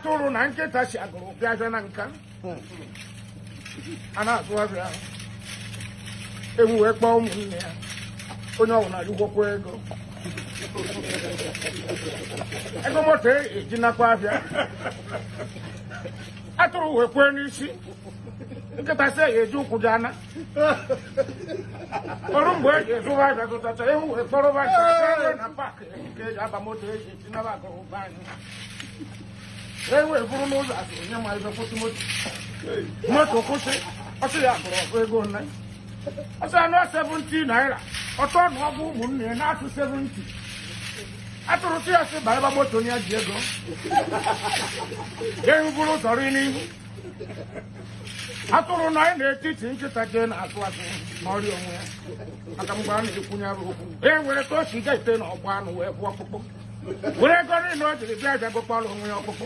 atụrụ na nkịta si agụrụ bịa bịa na nka a na-azụ abịa ewu wee kpọọ ụmụnne ya onye ọbụla rigwokwa ego ego moto eji nakwa abịa atụrụ wee kwee n'isi nkịta sị ya eji ụkwụ gị ana ọrụ mgbe eji ezụba abịa zụtacha ewu wee kpọrọ bacha na paakị nke eji aba moto eji esi naba agụrụ be anyị ewu eburu n'ụzọ asị onye ma ebe kwụsị moto kwụsị ọsị ya agụrụ ọgụ ego nne ọsị anụ 70 naira ọtọ na ọgwụ ụmụnne ya na-atụ 70 atụrụ sị ya sị baa ebe moto ya ji ego ewu buru ụzọ ri n'ihu atụrụ na anyị n'etiti nkịta jee na-atụ atụ n'ọrịa onwe ya maka mgbe a na-ekwunyere okwu were ka o si ga ite na ọgba anụ wee bụ ọkpụkpụ were ego niile o jiri bịa bịa gokpara onwe ya ọkpụkpụ